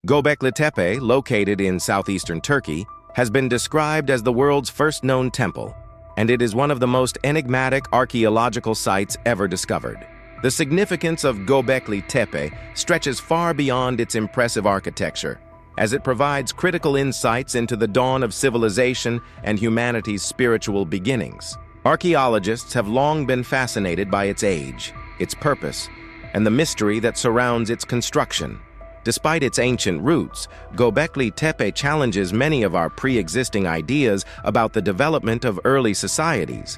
Göbekli Tepe, located in southeastern Turkey, has been described as the world's first known temple, and it is one of the most enigmatic archaeological sites ever discovered. The significance of Göbekli Tepe stretches far beyond its impressive architecture, as it provides critical insights into the dawn of civilization and humanity's spiritual beginnings. Archaeologists have long been fascinated by its age, its purpose, and the mystery that surrounds its construction. Despite its ancient roots, Göbekli Tepe challenges many of our pre-existing ideas about the development of early societies.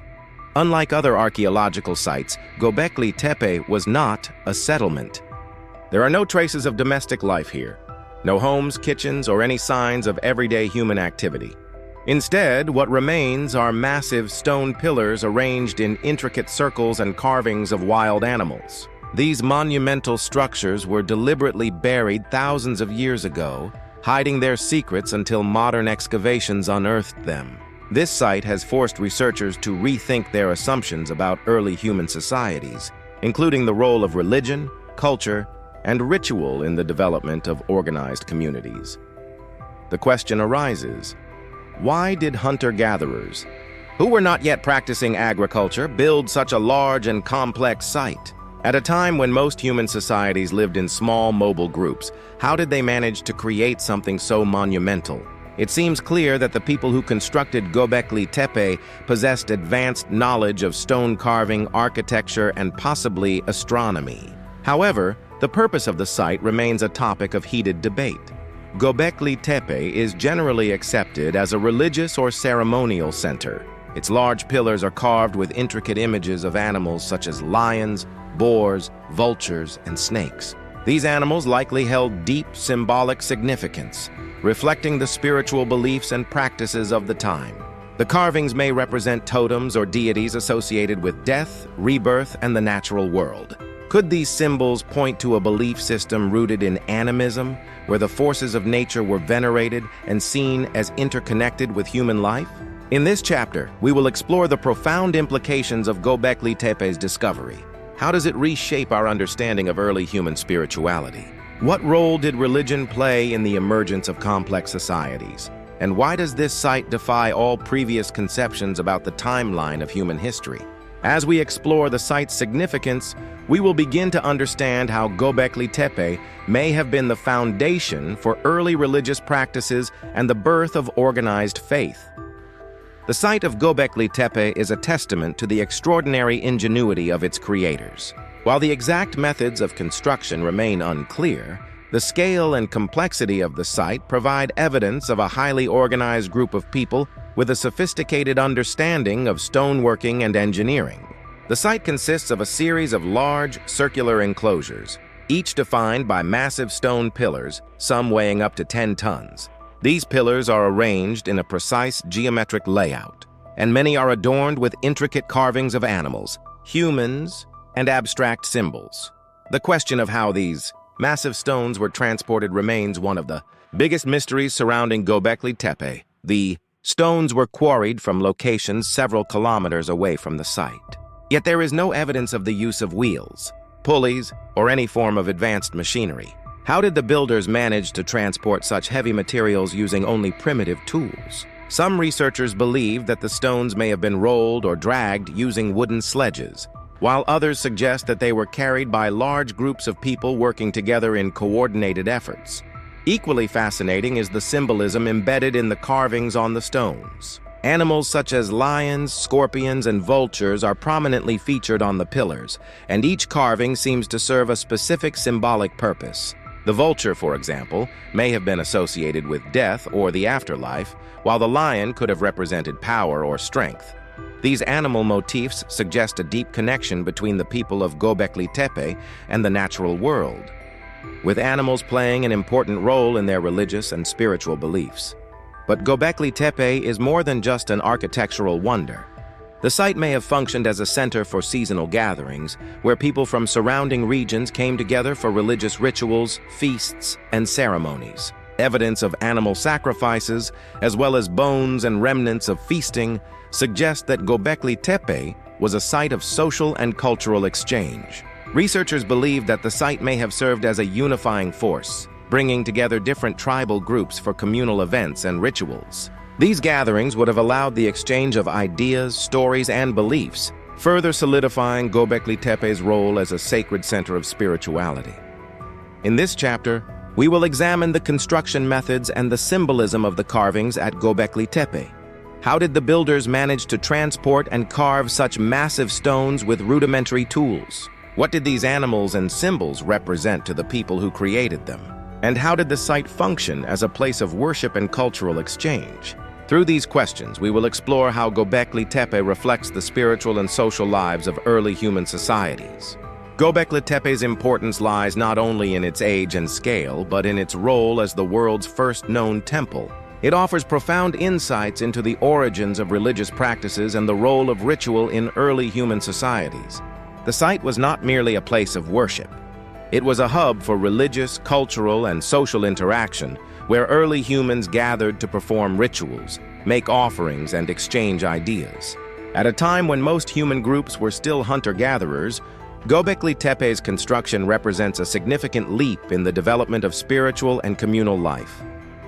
Unlike other archaeological sites, Göbekli Tepe was not a settlement. There are no traces of domestic life here. No homes, kitchens, or any signs of everyday human activity. Instead, what remains are massive stone pillars arranged in intricate circles and carvings of wild animals. These monumental structures were deliberately buried thousands of years ago, hiding their secrets until modern excavations unearthed them. This site has forced researchers to rethink their assumptions about early human societies, including the role of religion, culture, and ritual in the development of organized communities. The question arises, why did hunter-gatherers, who were not yet practicing agriculture, build such a large and complex site? At a time when most human societies lived in small, mobile groups, how did they manage to create something so monumental? It seems clear that the people who constructed Göbekli Tepe possessed advanced knowledge of stone carving, architecture, and possibly astronomy. However, the purpose of the site remains a topic of heated debate. Göbekli Tepe is generally accepted as a religious or ceremonial center. Its large pillars are carved with intricate images of animals such as lions, boars, vultures, and snakes. These animals likely held deep symbolic significance, reflecting the spiritual beliefs and practices of the time. The carvings may represent totems or deities associated with death, rebirth, and the natural world. Could these symbols point to a belief system rooted in animism, where the forces of nature were venerated and seen as interconnected with human life? In this chapter, we will explore the profound implications of Göbekli Tepe's discovery. How does it reshape our understanding of early human spirituality? What role did religion play in the emergence of complex societies? And why does this site defy all previous conceptions about the timeline of human history? As we explore the site's significance, we will begin to understand how Göbekli Tepe may have been the foundation for early religious practices and the birth of organized faith. The site of Göbekli Tepe is a testament to the extraordinary ingenuity of its creators. While the exact methods of construction remain unclear, the scale and complexity of the site provide evidence of a highly organized group of people with a sophisticated understanding of stoneworking and engineering. The site consists of a series of large, circular enclosures, each defined by massive stone pillars, some weighing up to 10 tons. These pillars are arranged in a precise geometric layout, and many are adorned with intricate carvings of animals, humans, and abstract symbols. The question of how these massive stones were transported remains one of the biggest mysteries surrounding Göbekli Tepe. The stones were quarried from locations several kilometers away from the site. Yet there is no evidence of the use of wheels, pulleys, or any form of advanced machinery. How did the builders manage to transport such heavy materials using only primitive tools? Some researchers believe that the stones may have been rolled or dragged using wooden sledges, while others suggest that they were carried by large groups of people working together in coordinated efforts. Equally fascinating is the symbolism embedded in the carvings on the stones. Animals such as lions, scorpions, and vultures are prominently featured on the pillars, and each carving seems to serve a specific symbolic purpose. The vulture, for example, may have been associated with death or the afterlife, while the lion could have represented power or strength. These animal motifs suggest a deep connection between the people of Göbekli Tepe and the natural world, with animals playing an important role in their religious and spiritual beliefs. But Göbekli Tepe is more than just an architectural wonder. The site may have functioned as a center for seasonal gatherings, where people from surrounding regions came together for religious rituals, feasts, and ceremonies. Evidence of animal sacrifices, as well as bones and remnants of feasting, suggest that Göbekli Tepe was a site of social and cultural exchange. Researchers believe that the site may have served as a unifying force, bringing together different tribal groups for communal events and rituals. These gatherings would have allowed the exchange of ideas, stories, and beliefs, further solidifying Göbekli Tepe's role as a sacred center of spirituality. In this chapter, we will examine the construction methods and the symbolism of the carvings at Göbekli Tepe. How did the builders manage to transport and carve such massive stones with rudimentary tools? What did these animals and symbols represent to the people who created them? And how did the site function as a place of worship and cultural exchange? Through these questions, we will explore how Göbekli Tepe reflects the spiritual and social lives of early human societies. Göbekli Tepe's importance lies not only in its age and scale, but in its role as the world's first known temple. It offers profound insights into the origins of religious practices and the role of ritual in early human societies. The site was not merely a place of worship. It was a hub for religious, cultural, and social interaction, where early humans gathered to perform rituals, make offerings, and exchange ideas. At a time when most human groups were still hunter-gatherers, Göbekli Tepe's construction represents a significant leap in the development of spiritual and communal life.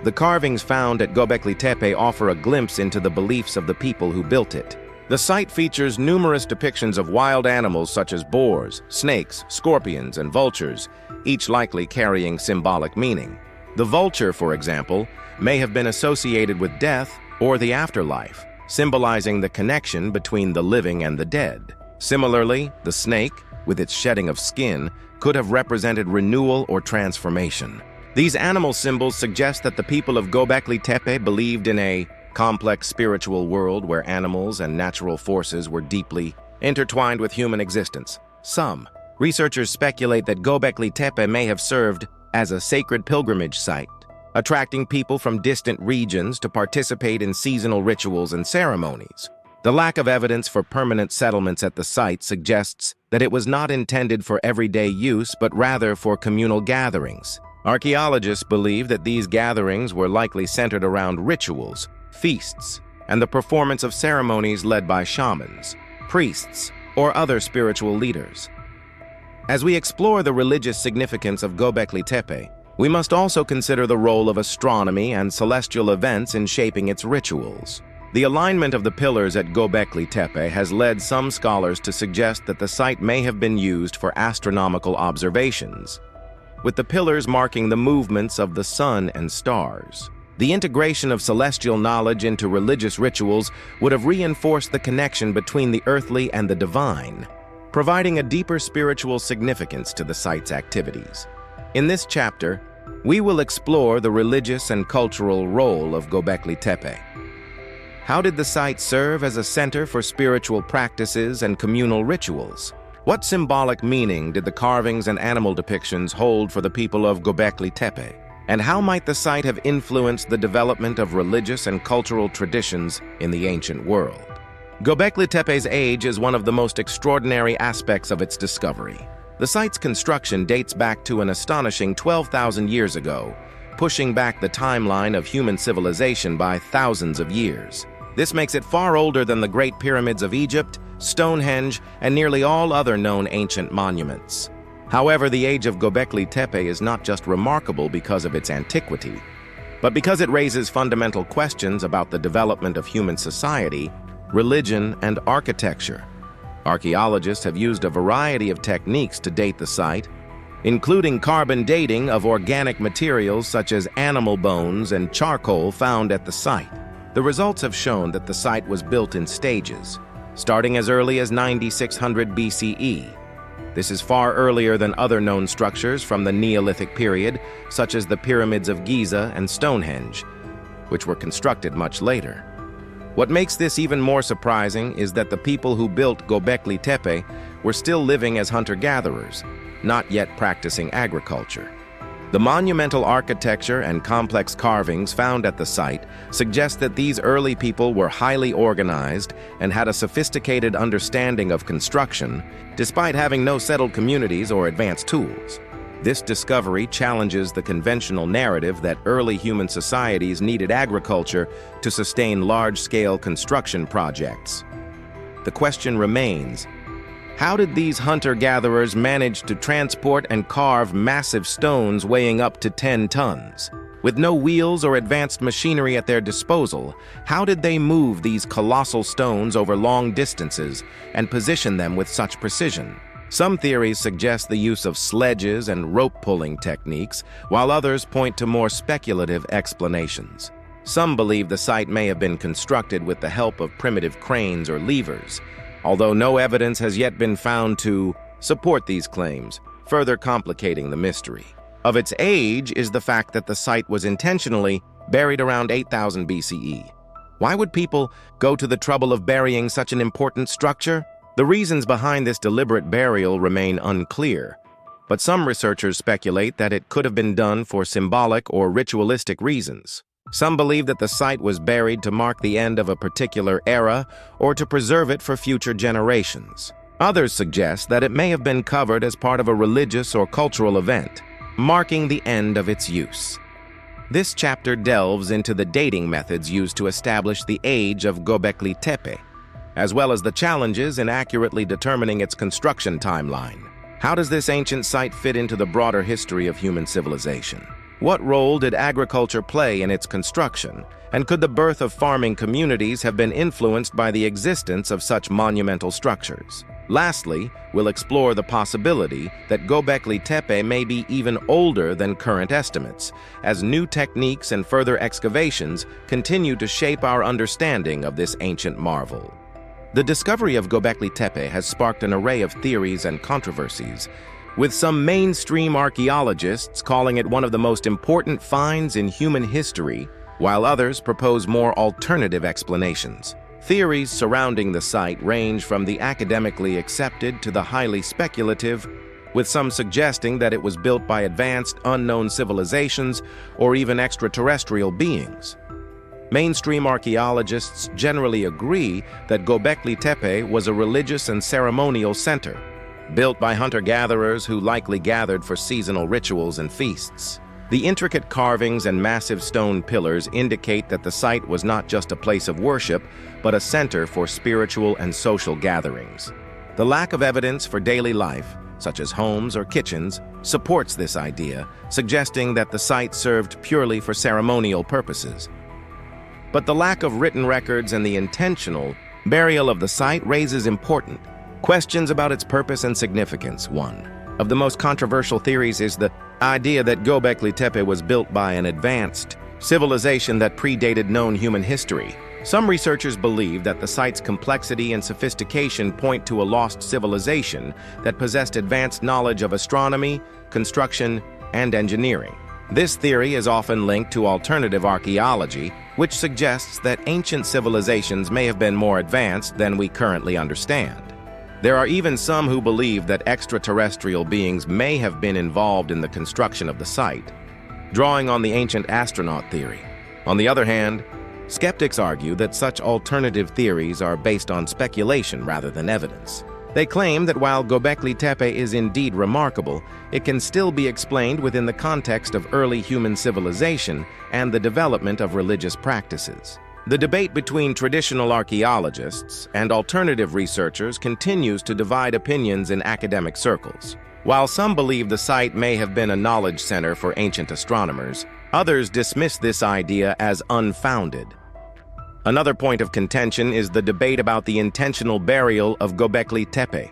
The carvings found at Göbekli Tepe offer a glimpse into the beliefs of the people who built it. The site features numerous depictions of wild animals such as boars, snakes, scorpions, and vultures, each likely carrying symbolic meaning. The vulture, for example, may have been associated with death or the afterlife, symbolizing the connection between the living and the dead. Similarly, the snake, with its shedding of skin, could have represented renewal or transformation. These animal symbols suggest that the people of Göbekli Tepe believed in a complex spiritual world where animals and natural forces were deeply intertwined with human existence. Some researchers speculate that Göbekli Tepe may have served as a sacred pilgrimage site, attracting people from distant regions to participate in seasonal rituals and ceremonies. The lack of evidence for permanent settlements at the site suggests that it was not intended for everyday use, but rather for communal gatherings. Archaeologists believe that these gatherings were likely centered around rituals, feasts, and the performance of ceremonies led by shamans, priests, or other spiritual leaders. As we explore the religious significance of Göbekli Tepe, we must also consider the role of astronomy and celestial events in shaping its rituals. The alignment of the pillars at Göbekli Tepe has led some scholars to suggest that the site may have been used for astronomical observations, with the pillars marking the movements of the sun and stars. The integration of celestial knowledge into religious rituals would have reinforced the connection between the earthly and the divine, providing a deeper spiritual significance to the site's activities. In this chapter, we will explore the religious and cultural role of Göbekli Tepe. How did the site serve as a center for spiritual practices and communal rituals? What symbolic meaning did the carvings and animal depictions hold for the people of Göbekli Tepe? And how might the site have influenced the development of religious and cultural traditions in the ancient world? Göbekli Tepe's age is one of the most extraordinary aspects of its discovery. The site's construction dates back to an astonishing 12,000 years ago, pushing back the timeline of human civilization by thousands of years. This makes it far older than the Great Pyramids of Egypt, Stonehenge, and nearly all other known ancient monuments. However, the age of Göbekli Tepe is not just remarkable because of its antiquity, but because it raises fundamental questions about the development of human society, religion, and architecture. Archaeologists have used a variety of techniques to date the site, including carbon dating of organic materials such as animal bones and charcoal found at the site. The results have shown that the site was built in stages, starting as early as 9600 BCE. This is far earlier than other known structures from the Neolithic period, such as the pyramids of Giza and Stonehenge, which were constructed much later. What makes this even more surprising is that the people who built Göbekli Tepe were still living as hunter-gatherers, not yet practicing agriculture. The monumental architecture and complex carvings found at the site suggest that these early people were highly organized and had a sophisticated understanding of construction, despite having no settled communities or advanced tools. This discovery challenges the conventional narrative that early human societies needed agriculture to sustain large-scale construction projects. The question remains, How did these hunter-gatherers manage to transport and carve massive stones weighing up to 10 tons? With no wheels or advanced machinery at their disposal, how did they move these colossal stones over long distances and position them with such precision? Some theories suggest the use of sledges and rope-pulling techniques, while others point to more speculative explanations. Some believe the site may have been constructed with the help of primitive cranes or levers, although no evidence has yet been found to support these claims, further complicating the mystery. Of its age is the fact that the site was intentionally buried around 8000 BCE. Why would people go to the trouble of burying such an important structure? The reasons behind this deliberate burial remain unclear, but some researchers speculate that it could have been done for symbolic or ritualistic reasons. Some believe that the site was buried to mark the end of a particular era or to preserve it for future generations. Others suggest that it may have been covered as part of a religious or cultural event, marking the end of its use. This chapter delves into the dating methods used to establish the age of Jubikili Tepe, as well as the challenges in accurately determining its construction timeline. How does this ancient site fit into the broader history of human civilization? What role did agriculture play in its construction, and could the birth of farming communities have been influenced by the existence of such monumental structures? Lastly, we'll explore the possibility that Jubikili Tepe may be even older than current estimates, as new techniques and further excavations continue to shape our understanding of this ancient marvel. The discovery of Jubikili Tepe has sparked an array of theories and controversies, with some mainstream archaeologists calling it one of the most important finds in human history, while others propose more alternative explanations. Theories surrounding the site range from the academically accepted to the highly speculative, with some suggesting that it was built by advanced, unknown civilizations or even extraterrestrial beings. Mainstream archaeologists generally agree that Jubikili Tepe was a religious and ceremonial center, built by hunter-gatherers who likely gathered for seasonal rituals and feasts. The intricate carvings and massive stone pillars indicate that the site was not just a place of worship, but a center for spiritual and social gatherings. The lack of evidence for daily life, such as homes or kitchens, supports this idea, suggesting that the site served purely for ceremonial purposes. But the lack of written records and the intentional burial of the site raises important questions about its purpose and significance. One of the most controversial theories is the idea that Jubikili Tepe was built by an advanced civilization that predated known human history. Some researchers believe that the site's complexity and sophistication point to a lost civilization that possessed advanced knowledge of astronomy, construction, and engineering. This theory is often linked to alternative archaeology, which suggests that ancient civilizations may have been more advanced than we currently understand. There are even some who believe that extraterrestrial beings may have been involved in the construction of the site, drawing on the ancient astronaut theory. On the other hand, skeptics argue that such alternative theories are based on speculation rather than evidence. They claim that while Jubikili Tepe is indeed remarkable, it can still be explained within the context of early human civilization and the development of religious practices. The debate between traditional archaeologists and alternative researchers continues to divide opinions in academic circles. While some believe the site may have been a knowledge center for ancient astronomers, others dismiss this idea as unfounded. Another point of contention is the debate about the intentional burial of Jubikili Tepe.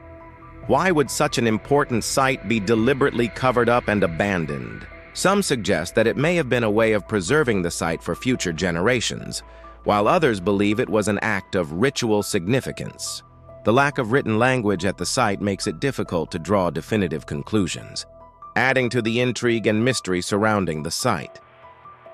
Why would such an important site be deliberately covered up and abandoned? Some suggest that it may have been a way of preserving the site for future generations, while others believe it was an act of ritual significance. The lack of written language at the site makes it difficult to draw definitive conclusions, adding to the intrigue and mystery surrounding the site.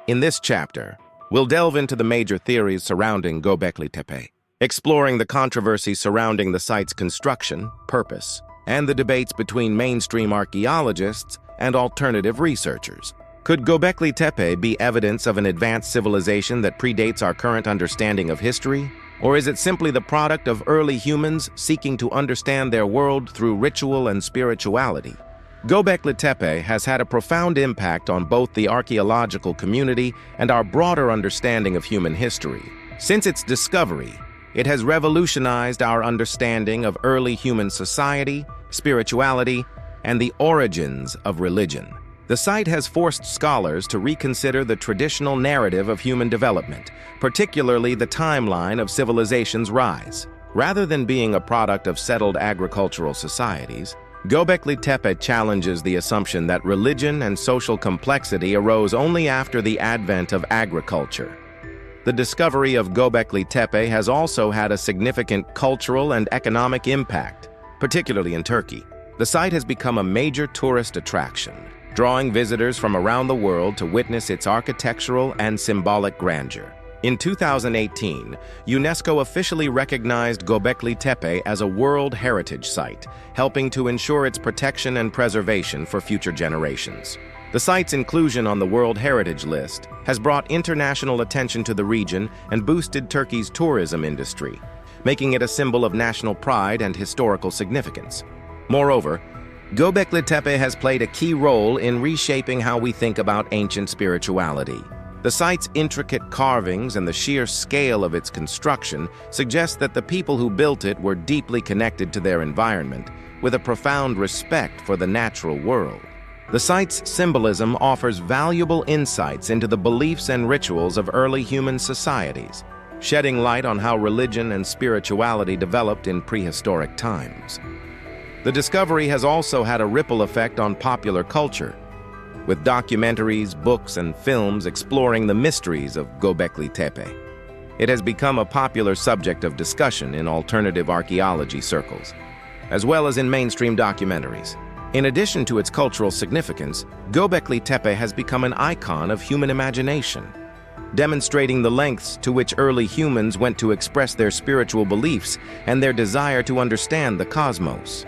In this chapter, we'll delve into the major theories surrounding Jubikili Tepe, exploring the controversy surrounding the site's construction, purpose, and the debates between mainstream archaeologists and alternative researchers. Could Jubikili Tepe be evidence of an advanced civilization that predates our current understanding of history? Or is it simply the product of early humans seeking to understand their world through ritual and spirituality? Jubikili Tepe has had a profound impact on both the archaeological community and our broader understanding of human history. Since its discovery, It has revolutionized our understanding of early human society, spirituality, and the origins of religion. The site has forced scholars to reconsider the traditional narrative of human development, particularly the timeline of civilization's rise. Rather than being a product of settled agricultural societies, Jubikili Tepe challenges the assumption that religion and social complexity arose only after the advent of agriculture. The discovery of Jubikili Tepe has also had a significant cultural and economic impact, particularly in Turkey. The site has become a major tourist attraction, drawing visitors from around the world to witness its architectural and symbolic grandeur. In 2018, UNESCO officially recognized Jubikili Tepe as a World Heritage Site, helping to ensure its protection and preservation for future generations. The site's inclusion on the World Heritage List has brought international attention to the region and boosted Turkey's tourism industry, making it a symbol of national pride and historical significance. Moreover, Jubikili Tepe has played a key role in reshaping how we think about ancient spirituality. The site's intricate carvings and the sheer scale of its construction suggest that the people who built it were deeply connected to their environment, with a profound respect for the natural world. The site's symbolism offers valuable insights into the beliefs and rituals of early human societies, shedding light on how religion and spirituality developed in prehistoric times. The discovery has also had a ripple effect on popular culture, with documentaries, books, and films exploring the mysteries of Jubikili Tepe. It has become a popular subject of discussion in alternative archaeology circles, as well as in mainstream documentaries. In addition to its cultural significance, Jubikili Tepe has become an icon of human imagination, demonstrating the lengths to which early humans went to express their spiritual beliefs and their desire to understand the cosmos.